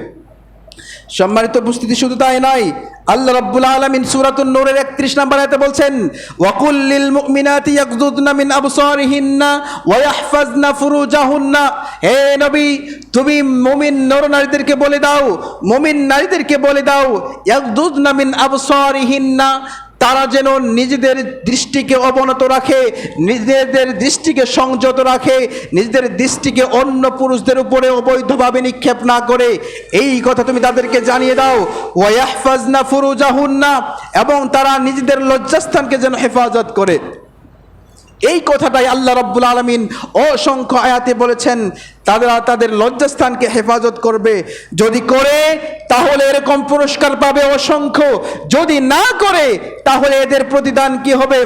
সম্মানিত উপস্থিতি, শুধু তাই নয়, আল্লাহ রাব্বুল আলামিন সূরাতুন নূরের 31 নম্বর আয়াতে বলছেন, ওয়াকুল লিল মুমিনাতি ইয়াগযুদনা মিন আবসারিহিন্না ওয়া ইয়াহফাজনা ফুরুজাহুন্না। হে নবী, তুমি মুমিন নরনারীদেরকে বলে দাও, মুমিন নারীদেরকে বলে দাও, ইয়াগযুদনা মিন আবসারিহিন্না, তারা যেন নিজেদের দৃষ্টিকে অবনত রাখে, নিজেদের দৃষ্টিকে সংযত রাখে, নিজেদের দৃষ্টিকে অন্য পুরুষদের উপরে অবৈধভাবে নিক্ষেপ না করে। এই কথা তুমি তাদেরকে জানিয়ে দাও। ওয়াহফাজনা ফুরুজাহুন্না, এবং তারা নিজেদের লজ্জাস্থানকে যেন হেফাজত করে। এই কথাটাই আল্লাহ রাব্বুল আলামিন অসংখ্য আয়াতে বলেছেন, তারা তাদের লজ্জাস্থানকে হেফাজত করবে। যদি করে তাহলে এরকম পুরস্কার পাবে অসংখ্য, যদি না করে তাহলে এদের প্রতিদান কি হবে?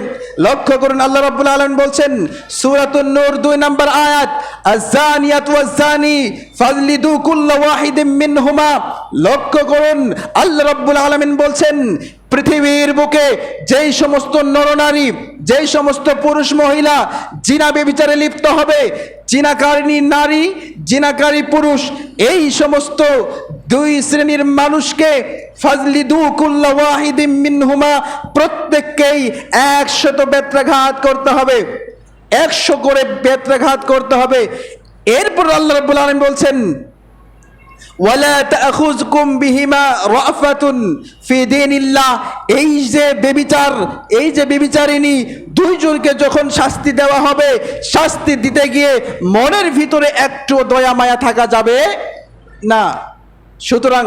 লক্ষ্য করুন, আল্লাহ রাব্বুল আলামিন বলছেন সূরাতুন নূর 2 নম্বর আয়াত, আয-যানিয়াতু ওয়াজ-যানি ফাজলিদু কুল্লা ওয়াহিদিম মিনহুমা। লক্ষ্য করুন, আল্লাহ রাব্বুল আলামিন বলছেন, পৃথিবীর বুকে যেই সমস্ত নরনারী, যেই সমস্ত পুরুষ মহিলা জিনা ব্যভিচারে লিপ্ত হবে, জিনাকারিনী নারী, জিনাকারী পুরুষ, এই সমস্ত দুই শ্রেণীর মানুষকে ফাজলিদু কুল্লা ওয়াহিদিম মিনহুমা, প্রত্যেককেই 100 বেত্রাঘাত করতে হবে, 100 করে বেত্রাঘাত করতে হবে। এরপর আল্লাহ রাব্বুল আলামিন বলছেন, ওয়ালা তাখুযকুম বিহিমা রাফাতুন ফি দীনিল্লাহ। এই যে ব্যভিচার, এই যে ব্যভিচারিণী, দুইজনকে যখন শাস্তি দেওয়া হবে, শাস্তি দিতে গিয়ে মনের ভিতরে একটু দয়া মায়া থাকা যাবে না। সুতরাং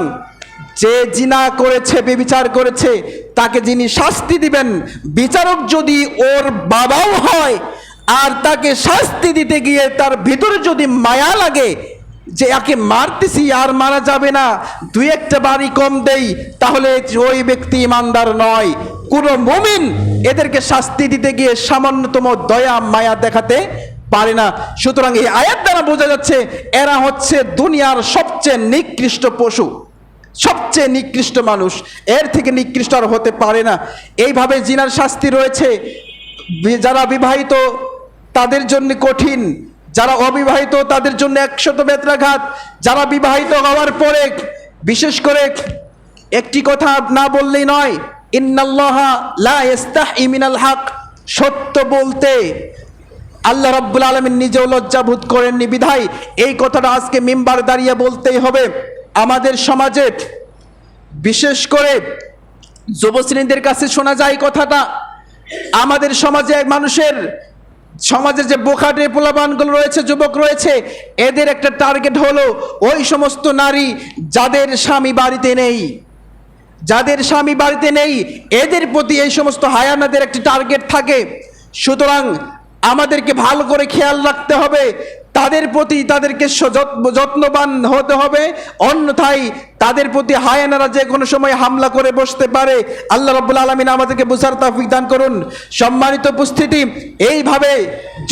যে জিনা করেছে, ব্যভিচার করেছে, তাকে যিনি শাস্তি দিবেন, বিচারক যদি ওর বাবাও হয়, আর তাকে শাস্তি দিতে গিয়ে তার ভিতরে যদি মায়া লাগে যে একে মারতেছি আর মারা যাবে না, দুই একটা বাড়ি কম দেই, তাহলে ওই ব্যক্তি ইমানদার নয়। কোন মুমিন এদেরকে শাস্তি দিতে গিয়ে সামান্যতম দয়া মায়া দেখাতে পারে না। সুতরাং এই আয়াত দ্বারা বোঝা যাচ্ছে এরা হচ্ছে দুনিয়ার সবচেয়ে নিকৃষ্ট পশু, সবচেয়ে নিকৃষ্ট মানুষ, এর থেকে নিকৃষ্ট আর হতে পারে না। এইভাবে জিনার শাস্তি রয়েছে। যারা বিবাহিত তাদের জন্য কঠিন, যারা অবিবাহিত তাদের জন্য 100 বেত্রাঘাত। যারা বিবাহিত হওয়ার পরে বিশেষ করে একটি কথা না বললেই নয়, ইন্নাল্লাহা লা ইস্তাহি মিনাল হক, সত্য বলতে আল্লাহ রাব্বুল আলামিন নিজেও লজ্জাবোধ করেননি, বিধায় এই কথাটা আজকে মিম্বার দাঁড়িয়ে বলতেই হবে। আমাদের সমাজে বিশেষ করে যুবশ্রেণীদের কাছে শোনা যায় কথাটা, আমাদের সমাজে মানুষের সমাজে যে বোখাটে পোলাপানগুলো রয়েছে, যুবক রয়েছে, এদের একটা টার্গেট হলো ওই সমস্ত নারী যাদের স্বামী বাড়িতে নেই, যাদের স্বামী বাড়িতে নেই, এদের প্রতি এই সমস্ত হায়ানাদের একটি টার্গেট থাকে। সুতরাং আমাদেরকে ভালো করে খেয়াল রাখতে হবে, তাদের প্রতি তাদেরকে যত্নবান হতে হবে, অন্যথায় তাদের প্রতি হায়ানারা যে কোনো সময় হামলা করে বসতে পারে। আল্লাহ রাব্বুল আলামিন আমাদেরকে বুঝার তৌফিক দান করুন। সম্মানিত উপস্থিতি, এইভাবে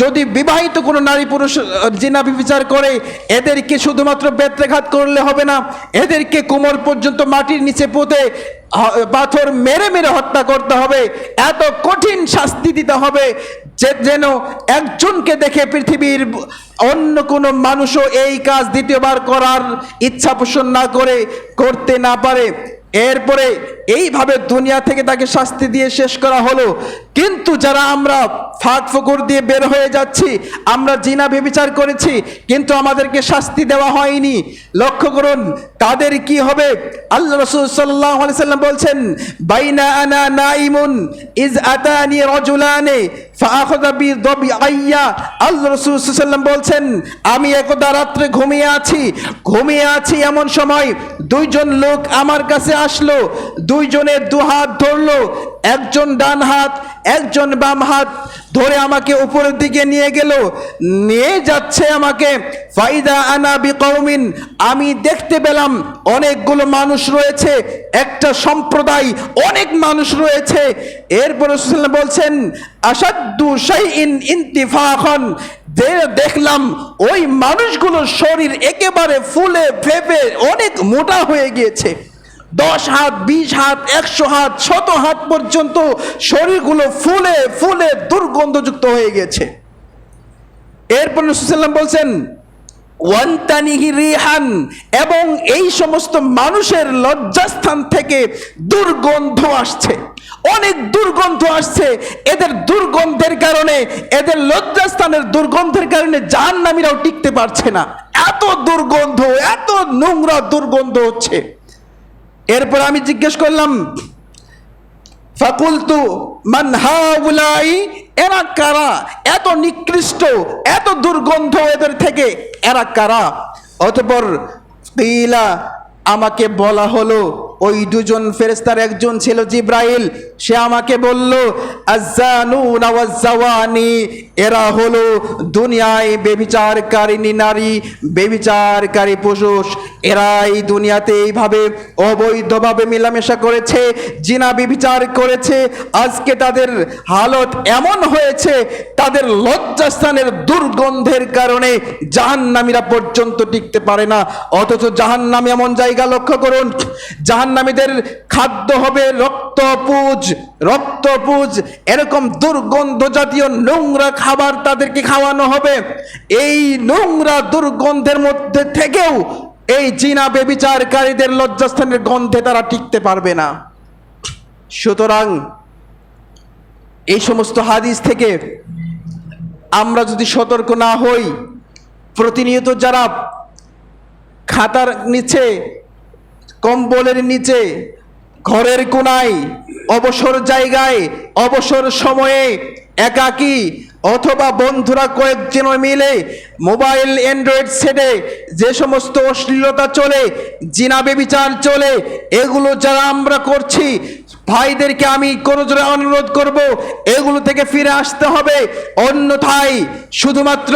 যদি বিবাহিত কোনো নারী পুরুষ জিনা ব্যভিচার করে, এদেরকে শুধুমাত্র বেত্রাঘাত করলে হবে না, এদেরকে কোমর পর্যন্ত মাটির নিচে পুঁতে পাথর মেরে মেরে হত্যা করতে হবে। এত কঠিন শাস্তি দিতে হবে যেন একজনকে দেখে পৃথিবীর অন্য কোনো মানুষও এই কাজ দ্বিতীয়বার করার ইচ্ছা পোষণ না করে করতে না পারে। এরপরে এইভাবে দুনিয়া থেকে তাকে শাস্তি দিয়ে শেষ করা হলো। কিন্তু যারা আমরা ফাঁক ফোকর দিয়ে বের হয়ে যাচ্ছি, আমরা জিনা ব্যভিচার করেছি কিন্তু আমাদেরকে শাস্তি দেওয়া হয়নি, লক্ষ্য করুন তাদের কি হবে। আল্লাহ রাসূল সাল্লাল্লাহু আলাইহি সাল্লাম বলছেন, বাইনা আনা নাইমুন ইজ আতানি রাজুলানি ফাআখাযা বিদাবিআইয়া। আল্লাহ রাসূল সাল্লাল্লাহু আলাইহি সাল্লাম বলছেন, আমি একদা রাত্রে ঘুমিয়ে আছি, এমন সময় দুইজন লোক আমার কাছে আসলো, দুইজনের দুহাত ধরলো, একজন ডান হাত একজন বাম হাত ধরে আমাকে উপরের দিকে নিয়ে যাচ্ছে আমাকে। ফাইদা আনা বিকৌমিন, আমি দেখতে পেলাম অনেকগুলো মানুষ রয়েছে, একটা সম্প্রদায়, অনেক মানুষ রয়েছে। এরপর রাসূলুল্লাহ বলছেন, আসাদ্দু শাইইন ইনতিফাখান, দেখলাম ওই মানুষগুলোর শরীর একেবারে ফুলে ফেপে অনেক মোটা হয়ে গিয়েছে, 10 হাত 20 হাত 100 হাত 100 হাত পর্যন্ত শরীরগুলো ফুলে ফুলে দুর্গন্ধযুক্ত হয়ে গেছে। এরপর রাসূলুল্লাহ সাল্লাল্লাহু আলাইহি ওয়াসাল্লাম বলছেন, ওয়ান্তানিহি রিহান, এবং এই সমস্ত মানুষের লজ্জাস্থান থেকে দুর্গন্ধ আসছে, অনেক দুর্গন্ধ আসছে। এদের দুর্গন্ধের কারণে, এদের লজ্জাস্থানের দুর্গন্ধের কারণে জাহান্নামীরাও টিকতে পারছে না, এত দুর্গন্ধ, এত নোংরা দুর্গন্ধ হচ্ছে। এরপর আমি জিজ্ঞেস করলাম, ফাকুলতু মান হাউলাই, এরা কারা, এত নিকৃষ্ট, এত দুর্গন্ধ এদের থেকে, এরা কারা? অতঃপর কিলা, আমাকে বলা হলো, ওই দুজন ফেরেশতার একজন ছিল জিব্রাইল, সে আমাকে বলল, আযানুনা ওয়াজ্জাওয়ানি, এরা হলো দুনিয়ায় ব্যভিচারকারিণী নারী, ব্যভিচারকারী পুরুষ। এরা এই দুনিয়াতে এইভাবে অবৈধভাবে মেলামেশা করেছে, জিনা ব্যভিচার করেছে। আজকে তাদের হালত এমন হয়েছে, তাদের লজ্জাস্থানের দুর্গন্ধের কারণে জাহান্নামীরা পর্যন্ত টিকতে পারে না। অথচ জাহান্নাম এমন জায়গা, লক্ষ্য করুন, জাহান্নামীদের খাদ্য হবে রক্তপুজ, এরকম দুর্গন্ধ জাতীয় নোংরা খাবার তাদেরকে খাওয়ানো হবে। এই নোংরা দুর্গন্ধের মধ্যে থেকেও এই জিনা ব্যভিচারকারীদের লজ্জাস্থানের গন্ধে তারা টিকতে পারবে না। সুতরাং এই সমস্ত হাদিস থেকে আমরা যদি সতর্ক না হই, প্রতিনিয়ত যারা খাতার নিচে, কম্বলের নিচে, ঘরের কোনায়, অবসর জায়গায়, অবসর সময়ে একাকী অথবা বন্ধুরা কয়েকজন মিলে মোবাইল অ্যান্ড্রয়েড সেটে যে সমস্ত অশ্লীলতা চলে, জিনা বেবিচার চলে, এগুলো যারা আমরা করছি, ভাইদেরকে আমি কোনো জোরে অনুরোধ করব এগুলো থেকে ফিরে আসতে হবে। অন্যথায় শুধুমাত্র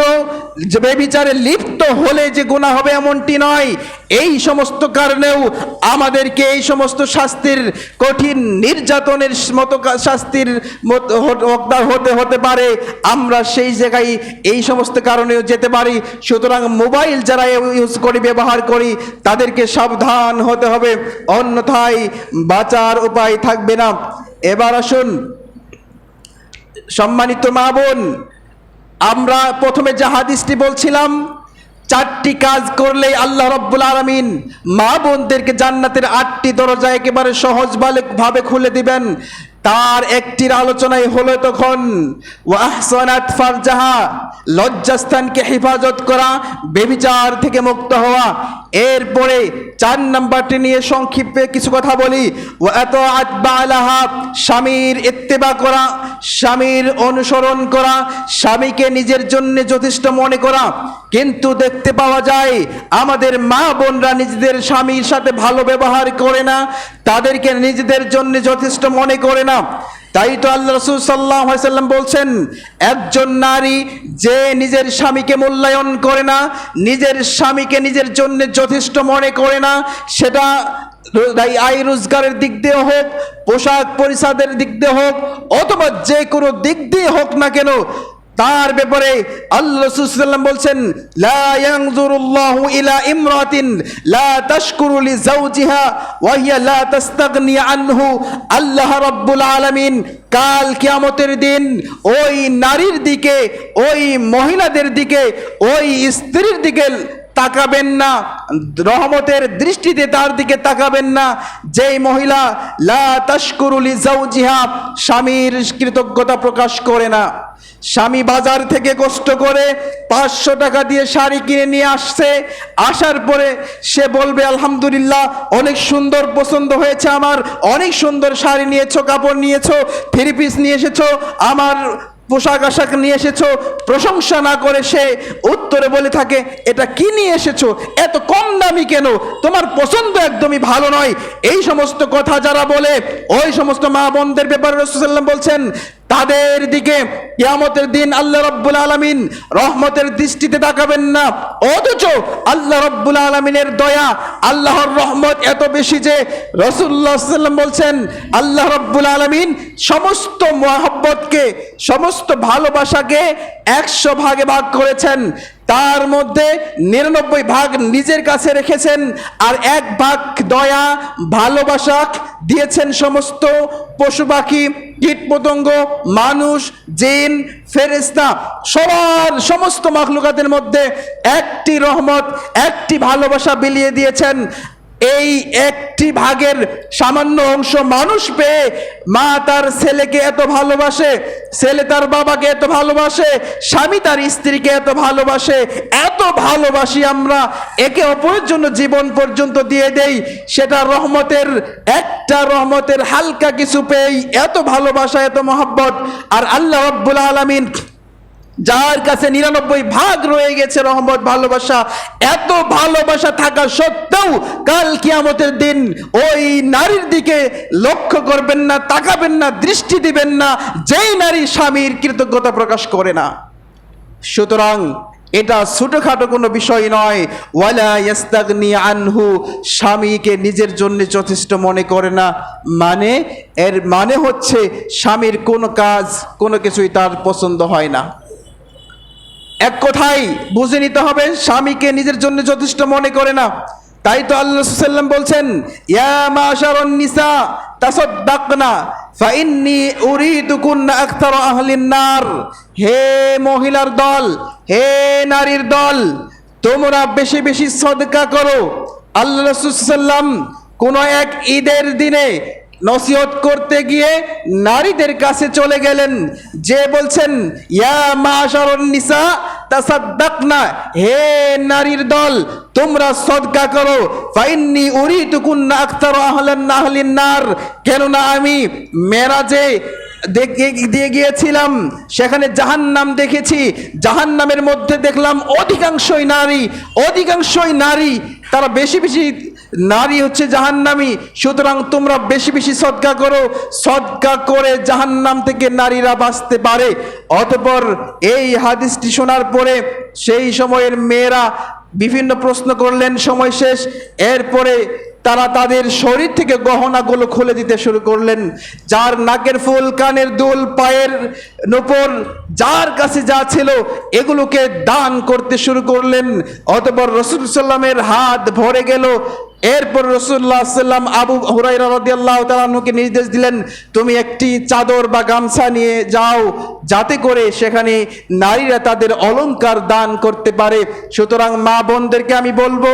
যে বেবিচারে লিপ্ত হলে যে গুনাহ হবে এমনটি নয়, এই সমস্ত কারণেও আমাদেরকে এই সমস্ত শাস্তির, কঠিন নির্যাতনের মতো শাস্তির হকদার হতে পারে। আমরা সেই জায়গায় এই সমস্ত কারণেও যেতে পারি। সুতরাং মোবাইল যারা ইউজ করি, ব্যবহার করি, তাদেরকে সাবধান হতে হবে, অন্যথায় বাঁচার উপায় থাকবে না। এবার আসুন সম্মানিত মা বোন, আমরা প্রথমে যে হাদিসটি বলছিলাম, 4টি কাজ করলেই আল্লাহ রাব্বুল আলামিন মা বোনদেরকে জান্নাতের 8টি দরজা একেবারে সহজভাবে খুলে দিবেন। তার একটির আলোচনাই হলো তখন ওয়া আহসানাত ফারজাহা, লজ্জাস্থানকে হেফাজত করা, বেবিচার থেকে মুক্ত হওয়া। এরপরে 4 নাম্বারটি নিয়ে সংক্ষিপ্তে কিছু কথা বলি। ওয়া আতাআত বালাহা, স্বামীর ইত্তেবা করা, স্বামীর অনুসরণ করা, স্বামীকে নিজের জন্য যথেষ্ট মনে করা। কিন্তু দেখতে পাওয়া যায় আমাদের মা বোনরা নিজেদের স্বামীর সাথে ভালো ব্যবহার করে না, তাদেরকে নিজেদের জন্য যথেষ্ট মনে করে না। তাই তো আল্লাহ রাসূল সাল্লাল্লাহু আলাইহি সাল্লাম বলছেন, একজন নারী যে নিজের স্বামীকে মূল্যায়ন করে না, নিজের স্বামীকে নিজের জন্য যথেষ্ট মনে করে না, সেটা আয় রোজগারের দিক দিয়ে হোক, পোশাক পরিচ্ছদের দিক দিয়ে হোক, অথবা যে কোনো দিক দিয়ে হোক না কেন, তার ব্যাপারে আল্লাহ রাসূল সাল্লাল্লাহু আলাইহি ওয়াসাল্লাম বলছেন, লা ইয়ানজুরুল্লাহু ইলা ইমরাতিন লা তাশকুরু লিজাওজিহা ওয়া হিয়া লা তাস্তাগনি আনহু। আল্লাহ রাব্বুল আলামিন কাল কিয়ামতের দিন ওই নারীর দিকে, ওই মহিলাদের দিকে, ওই স্ত্রীর দিকে তাকাবেন না, রহমতের দৃষ্টিতে তার দিকে তাকাবেন না, যেই মহিলা লা তাশকুরু লিজাওজিহা, স্বামীর কৃতজ্ঞতা প্রকাশ করে না। স্বামী বাজার থেকে কষ্ট করে 500 টাকা দিয়ে শাড়ি কিনে নিয়ে আসছে, আসার পরে সে বলবে আলহামদুলিল্লাহ, অনেক সুন্দর পছন্দ হয়েছে আমার, অনেক সুন্দর শাড়ি নিয়েছো, কাপড় নিয়েছো, 3 পিস নিয়ে এসেছো, আমার পোশাক আশাক নিয়ে এসেছো। প্রশংসা না করে সে উত্তরে বলে থাকে, এটা কি নিয়ে এসেছো, এত কম দামি কেন, তোমার পছন্দ একদমই ভালো নয়। এই সমস্ত কথা যারা বলে, ওই সমস্ত মা বোনদের ব্যাপারে রাসূল সাল্লাল্লাহু আলাইহি ওয়াসাল্লাম বলছেন, তাদের দিকে কিয়ামতের দিন আল্লাহ রাব্বুল আলামিন রহমতের দৃষ্টিতে তাকাবেন না। অথচ আল্লাহ রাব্বুল আলামিনের দয়া, আল্লাহর রহমত এত বেশি যে রাসূলুল্লাহ সাল্লাল্লাহু আলাইহি ওয়াসাল্লাম বলছেন, আল্লাহ রাব্বুল আলামিন সমস্ত মহব্বতকে, সমস্ত ভালোবাসাকে 100 ভাগে ভাগ করেছেন। তার মধ্যে 99 ভাগ নিজের কাছে রেখেছেন, আর 1 ভাগ দয়া ভালোবাসা দিয়েছেন সমস্ত পশু পাখি, কীট পতঙ্গ, মানুষ, জিন, ফেরেশতা, সবার সমস্ত মাখলুকাতের মধ্যে একটি রহমত, একটি ভালোবাসা বিলিয়ে দিয়েছেন। এই একটি ভাগের সামান্য অংশ মানুষ পেয়ে মা তার ছেলেকে এত ভালোবাসে, ছেলে তার বাবাকে এত ভালোবাসে, স্বামী তার স্ত্রীকে এত ভালোবাসে, এত ভালোবাসি আমরা, একে অপরের জন্য জীবন পর্যন্ত দিয়ে দেই। সেটা রহমতের, একটা রহমতের হালকা কিছু পেয়েই এত ভালোবাসা, এত মহব্বত। আর আল্লাহ রাব্বুল আলামিন যার কাছে 99 ভাগ রয়ে গেছে রহমত, ভালোবাসা, এত ভালোবাসা থাকা সত্ত্বেও কাল কিয়ামতের দিন ওই নারীর দিকে লক্ষ্য করবেন না, তাকাবেন না, দৃষ্টি দিবেন না, যেই নারী স্বামীর কৃতজ্ঞতা প্রকাশ করে না। সুতরাং এটা ছোটখাটো কোনো বিষয় নয়। ওয়ালা ইয়াস্তাগনি আনহু, স্বামীকে নিজের জন্য যথেষ্ট মনে করে না, মানে এর মানে হচ্ছে স্বামীর কোনো কাজ, কোনো কিছুই তার পছন্দ হয় না। এক কথায় বুঝে নিতে হবে, স্বামীকে নিজের জন্য যথেষ্ট মনে করে না। তাই তো আল্লাহ রাসূল সাল্লাল্লাহু আলাইহি ওয়াসাল্লাম বলছেন, ইয়া মাশারান নিসা তাসাদ্দাকনা ফাইন্নী উরিদুকুন্না আকতারা আহলিন নার। হে মহিলার দল, হে নারীর দল, তোমরা বেশি বেশি সদকা করো। আল্লাহ রাসূল সাল্লাল্লাহু আলাইহি ওয়াসাল্লাম কোনো এক ঈদের দিনে নসিহত করতে গিয়ে নারীদের কাছে চলে গেলেন, যে বলছেন, ইয়া মাশারুন নিসা তাসাদ্দাকনা, হে নারীর দল, তোমরা সদকা করো। ফাইন্নী উরিতুকুন্না আকতারা আহলিন নার, কেননা আমি মেরাজে দিয়ে গিয়েছিলাম, সেখানে জাহান্নাম দেখেছি। জাহান্নামের মধ্যে দেখলাম অধিকাংশই নারী, তারা বেশি বেশি নারী হচ্ছে জাহান্নামী। সুতরাং তোমরা বেশি বেশি সদকা করো, সদকা করে জাহান্নাম থেকে নারীরা বাঁচতে পারে। অতঃপর এই হাদিসটি শোনার পরে সেই সময়ের মেয়েরা বিভিন্ন প্রশ্ন করলেন, সময় শেষ। এরপরে তারা তাদের শরীর থেকে গহনাগুলো খুলে দিতে শুরু করলেন। যার নাকের ফুল, কানের দুল, পায়ের নূপুর, যার কাছে যা ছিল এগুলোকে দান করতে শুরু করলেন। অতঃপর রাসূল সাল্লামের হাত ভরে গেল। এরপর রাসূলুল্লাহ সাল্লাম আবু হুরায়রা রাদিয়াল্লাহু তাআলা আনহুকে নির্দেশ দিলেন, তুমি একটি চাদর বা গামছা নিয়ে যাও, যাতে করে সেখানে নারীরা তাদের অলংকার দান করতে পারে। সুতরাং মা বোনদেরকে আমি বলবো,